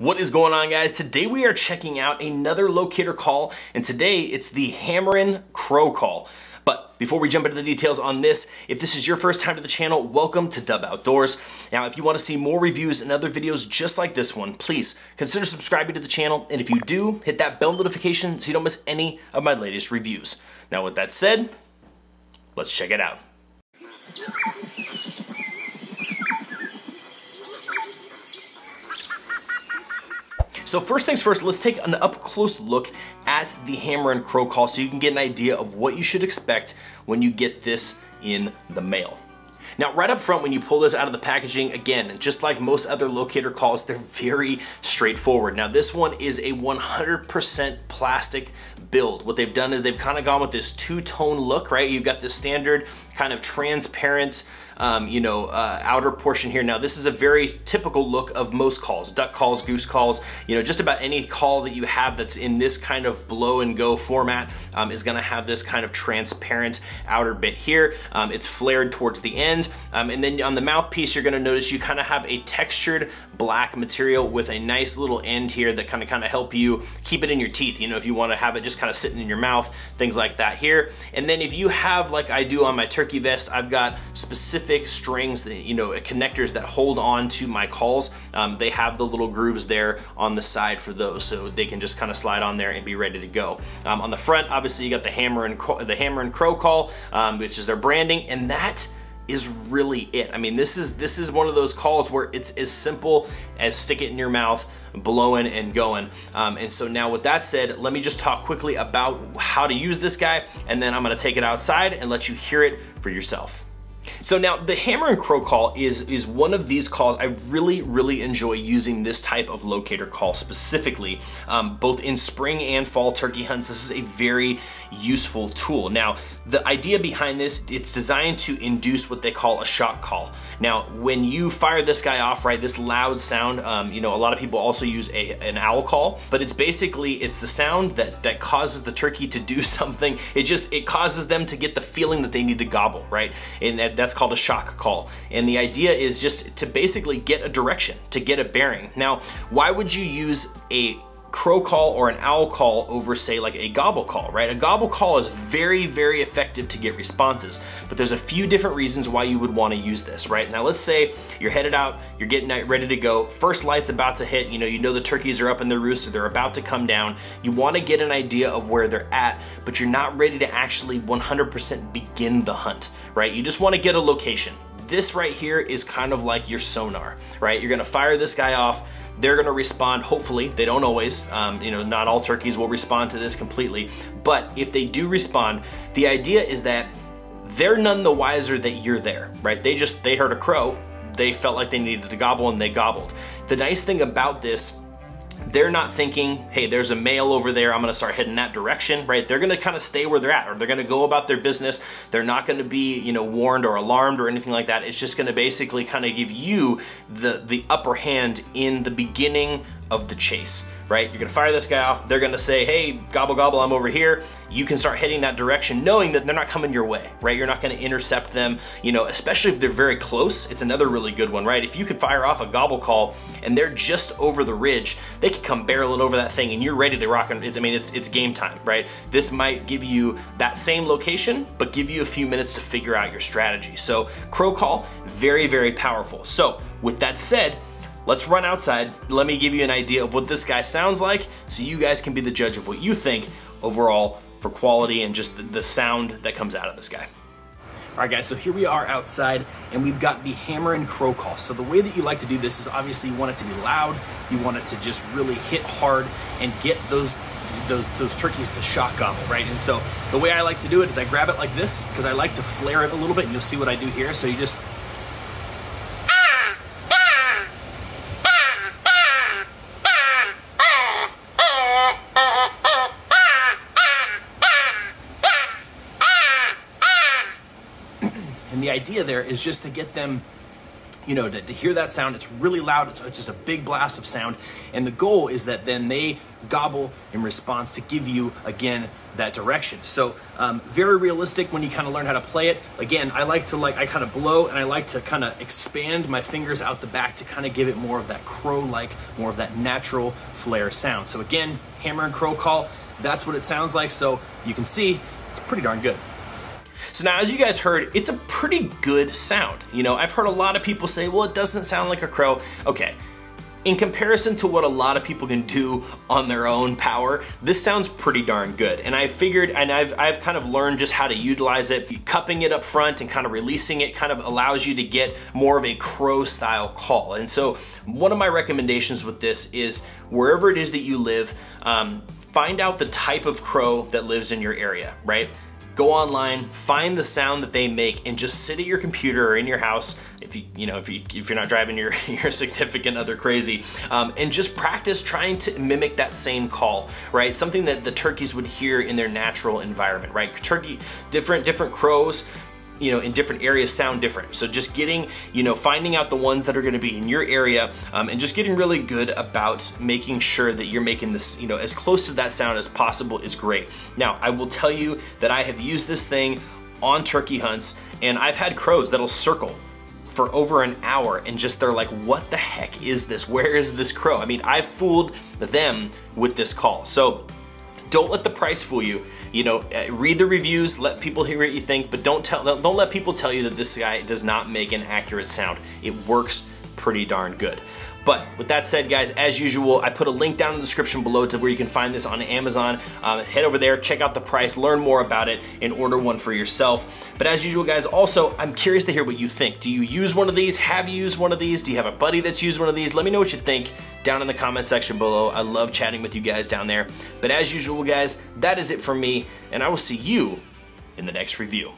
What is going on, guys? Today we are checking out another locator call, and today it's the Hammerin Crow Call. But before we jump into the details on this, if this is your first time to the channel, welcome to Dubb Outdoors. Now, if you want to see more reviews and other videos just like this one, please consider subscribing to the channel, and if you do, hit that bell notification so you don't miss any of my latest reviews. Now, with that said, let's check it out. So first things first, let's take an up-close look at the Hammerin Crow Call so you can get an idea of what you should expect when you get this in the mail. Now, right up front, when you pull this out of the packaging, again, just like most other locator calls, they're very straightforward. Now, this one is a 100% plastic build. What they've done is they've kind of gone with this two-tone look, right? You've got this standard kind of transparent outer portion here. Now, this is a very typical look of most calls, duck calls, goose calls, just about any call that you have that's in this kind of blow and go format is gonna have this kind of transparent outer bit here. It's flared towards the end. And then on the mouthpiece, you're gonna notice you kind of have a textured black material with a nice little end here that kind of help you keep it in your teeth. If you wanna have it just kind of sitting in your mouth, things like that here. And then if you have, like I do on my turkey vest, I've got specific strings that, connectors that hold on to my calls. They have the little grooves there on the side for those, so they can just kind of slide on there and be ready to go. On the front, obviously, you got the Hammerin Crow Call, which is their branding, and that is really it. I mean, this is one of those calls where it's as simple as stick it in your mouth, blowing and going. And so now with that said, let me just talk quickly about how to use this guy, and then I'm gonna take it outside and let you hear it for yourself. So now the Hammerin Crow Call is one of these calls. I really enjoy using this type of locator call specifically, both in spring and fall turkey hunts. This is a very useful tool. Now, the idea behind this, it's designed to induce what they call a shock call. Now, when you fire this guy off, right, this loud sound, a lot of people also use an owl call, but it's the sound that causes the turkey to do something. It causes them to get the feeling that they need to gobble, right? And that's called a shock call. And the idea is just to basically get a direction, to get a bearing. Now, why would you use a crow call or an owl call over, say, like a gobble call, right? A gobble call is very effective to get responses, but there's a few different reasons why you would want to use this, right? Now, let's say you're headed out, you're getting ready to go, first light's about to hit, you know the turkeys are up in their roost, so they're about to come down. You want to get an idea of where they're at, but you're not ready to actually 100% begin the hunt, right? You just want to get a location. This right here is kind of like your sonar, right? You're gonna fire this guy off, they're gonna respond, hopefully. They don't always, not all turkeys will respond to this completely, but if they do respond, the idea is that they're none the wiser that you're there, right? They heard a crow, they felt like they needed to gobble, and they gobbled. The nice thing about this, they're not thinking, hey, there's a male over there, I'm gonna start heading that direction, right? They're gonna kind of stay where they're at, or they're gonna go about their business. They're not gonna be, warned or alarmed or anything like that. It's just gonna basically kind of give you the upper hand in the beginning of the chase, right? You're gonna fire this guy off, they're gonna say, hey, gobble gobble, I'm over here. You can start heading that direction knowing that they're not coming your way, right? You're not gonna intercept them, especially if they're very close. It's another really good one, right? If you could fire off a gobble call and they're just over the ridge, they could come barreling over that thing and you're ready to rock. It's game time, right? This might give you that same location, but give you a few minutes to figure out your strategy. So Crow Call, very powerful. So with that said, let's run outside. Let me give you an idea of what this guy sounds like so you guys can be the judge of what you think overall for quality and just the sound that comes out of this guy. All right, guys, so here we are outside and we've got the Hammerin Crow Call. So the way that you like to do this is obviously you want it to be loud, you want it to just really hit hard and get those turkeys to shock gobble, right? And so the way I like to do it is I grab it like this because I like to flare it a little bit, and you'll see what I do here. So you just and the idea there is just to get them you know, to hear that sound. It's really loud. It's just a big blast of sound. And the goal is that then they gobble in response to give you, again, that direction. So very realistic when you kind of learn how to play it. Again, I kind of blow, and I like to kind of expand my fingers out the back to kind of give it more of that crow-like, more of that natural flare sound. So again, Hammerin Crow Call, that's what it sounds like. So you can see it's pretty darn good. So now, as you guys heard, it's a pretty good sound. You know, I've heard a lot of people say, well, it doesn't sound like a crow. Okay, in comparison to what a lot of people can do on their own power, this sounds pretty darn good. And I figured, and I've kind of learned just how to utilize it. Cupping it up front and kind of releasing it kind of allows you to get more of a crow style call. And so one of my recommendations with this is, wherever it is that you live, find out the type of crow that lives in your area, right? Go online, find the sound that they make, and just sit at your computer or in your house, if you're not driving your significant other crazy, and just practice trying to mimic that same call, right? Something that the turkeys would hear in their natural environment, right? Different crows, you know, in different areas sound different. So just getting, you know, finding out the ones that are gonna be in your area, and just getting really good about making sure that you're making this, you know, as close to that sound as possible is great. Now, I will tell you that I have used this thing on turkey hunts, and I've had crows that'll circle for over an hour, and just they're like, what the heck is this? Where is this crow? I mean, I've fooled them with this call. So don't let the price fool you. You know, read the reviews, let people hear what you think, but don't let people tell you that this guy does not make an accurate sound. It works pretty darn good. But with that said, guys, as usual, I put a link down in the description below to where you can find this on Amazon. Head over there, check out the price, learn more about it, and order one for yourself. But as usual, guys, also, I'm curious to hear what you think. Do you use one of these? Have you used one of these? Do you have a buddy that's used one of these? Let me know what you think down in the comment section below. I love chatting with you guys down there. But as usual, guys, that is it for me, and I will see you in the next review.